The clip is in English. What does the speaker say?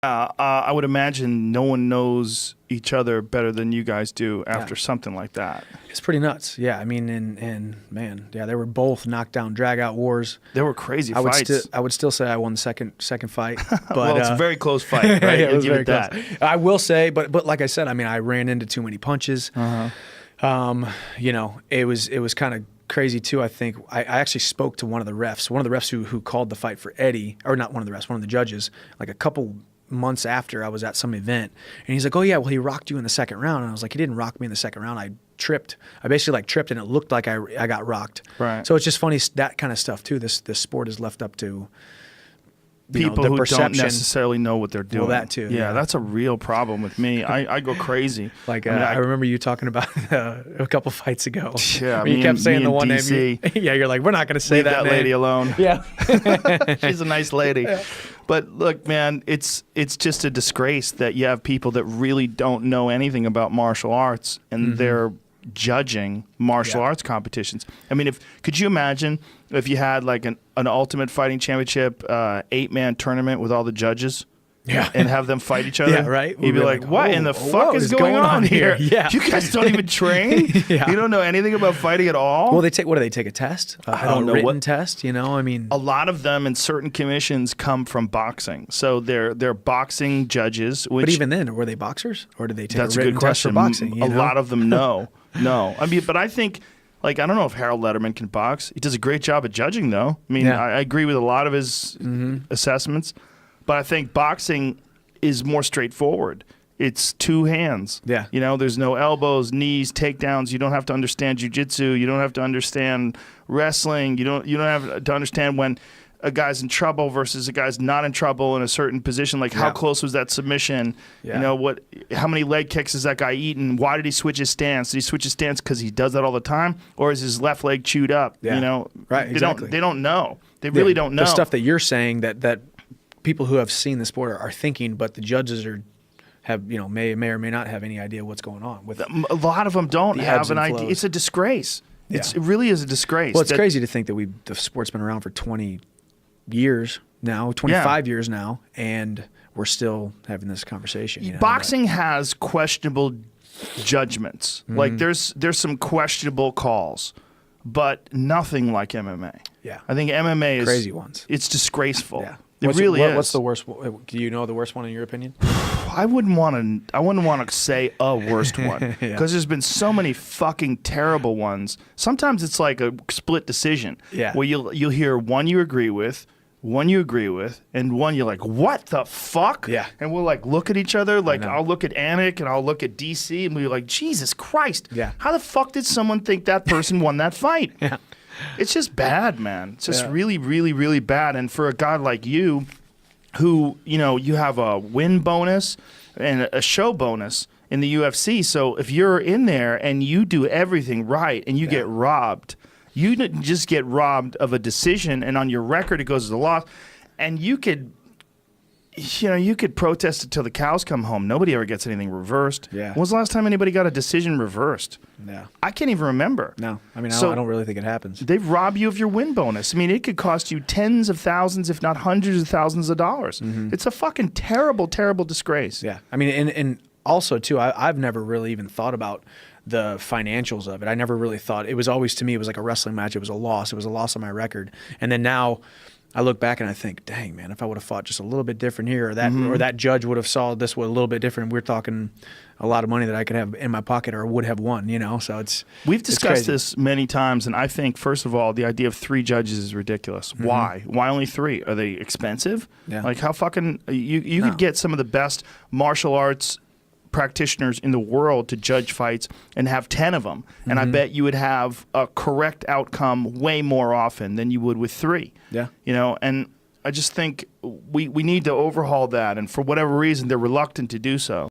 I would imagine no one knows each other better than you guys do after something like that. It's pretty nuts. Yeah, I mean, and man, yeah, they were both knockdown, drag-out wars. They were crazy fights. I would still say I won the second fight. But, well, it's a very close fight, right? Yeah, it was very close. I will say, but like I said, I mean, I ran into too many punches. You know, it was kind of crazy too. I think I actually spoke to one of the refs who called the fight for Eddie, or not one of the refs, one of the judges, like a couple months after I was at some event, and he's like, "Oh yeah, well he rocked you in the second round," and I was like, "He didn't rock me in the second round. I tripped. I basically like tripped, and it looked like I got rocked." Right. So it's just funny, that kind of stuff too. This sport is left up to people the who perception. don't necessarily know what they're doing. Well, that too. Yeah, that's a real problem with me. I go crazy. Like I remember you talking about a couple fights ago. Yeah, you kept saying the one DC. name. Yeah, you're like, we're not going to say Leave that name. lady alone. Yeah, she's a nice lady. Yeah. But look, man, it's just a disgrace that you have people that really don't know anything about martial arts and they're judging martial arts competitions. I mean, could you imagine if you had like an Ultimate Fighting Championship 8-man tournament with all the judges? Yeah. And have them fight each other? Yeah, right. You'd be like, what in the fuck is going on here? Yeah. You guys don't even train? Yeah. You don't know anything about fighting at all? Well, what do they take, a test? I don't know. Written test, you know? I mean, a lot of them in certain commissions come from boxing. So they're boxing judges. But even then, were they boxers? Or did they take That's a written good question. test for boxing? A lot of them no. I mean, but I think, like, I don't know if Harold Letterman can box. He does a great job at judging, though. I mean, I agree with a lot of his assessments. But I think boxing is more straightforward. It's two hands. Yeah. You know, there's no elbows, knees, takedowns. You don't have to understand jiu-jitsu. You don't have to understand wrestling. You don't have to understand when a guy's in trouble versus a guy's not in trouble in a certain position. Like, how close was that submission? You know, how many leg kicks has that guy eaten? Why did he switch his stance? Did he switch his stance because he does that all the time? Or is his left leg chewed up? Yeah. You know? Right, exactly. They don't know. They really don't know. The stuff that you're saying that people who have seen the sport are thinking, but the judges may or may not have any idea what's going on with it. A lot of them don't have an idea. It's a disgrace. Yeah. It really is a disgrace. Well, it's crazy to think that the sport's been around for 20 years now, 25 years now, and we're still having this conversation. You know, boxing has questionable judgments. Like there's some questionable calls, but nothing like MMA. Yeah, I think MMA is crazy ones. It's disgraceful. Yeah. It really is. What's the worst? Do you know the worst one in your opinion? I wouldn't want to say a worst one because there's been so many fucking terrible ones. Sometimes it's like a split decision. Yeah. Where you'll hear one you agree with, one you agree with, and one you're like, what the fuck? Yeah. And we'll like look at each other. Like I'll look at Anik and I'll look at DC and we'll be like, Jesus Christ. Yeah. How the fuck did someone think that person won that fight? Yeah. It's just bad, man. It's just really, really, really bad. And for a guy like you, who, you know, you have a win bonus and a show bonus in the UFC. So if you're in there and you do everything right and you get robbed, you didn't just get robbed of a decision and on your record it goes as a loss. And you could protest it till the cows come home. Nobody ever gets anything reversed. Yeah. When was the last time anybody got a decision reversed? Yeah. I can't even remember. No. I mean, So- I don't really think it happens. They rob you of your win bonus. I mean, it could cost you tens of thousands, if not hundreds of thousands of dollars. It's a fucking terrible, terrible disgrace. Yeah. I mean, and also, too, I've never really even thought about the financials of it. I never really thought. It was always, to me, it was like a wrestling match. It was a loss. It was a loss on my record. And then now I look back and I think, dang, man, if I would have fought just a little bit different here, or that judge would have saw this with a little bit different, we're talking a lot of money that I could have in my pocket or would have won, you know? So We've discussed this many times, and I think, first of all, the idea of 3 judges is ridiculous. Why? Why only 3? Are they expensive? Yeah. Like, how fucking... You could get some of the best martial arts practitioners in the world to judge fights and have 10 of them. And I bet you would have a correct outcome way more often than you would with 3. Yeah. You know, and I just think we need to overhaul that. And for whatever reason, they're reluctant to do so.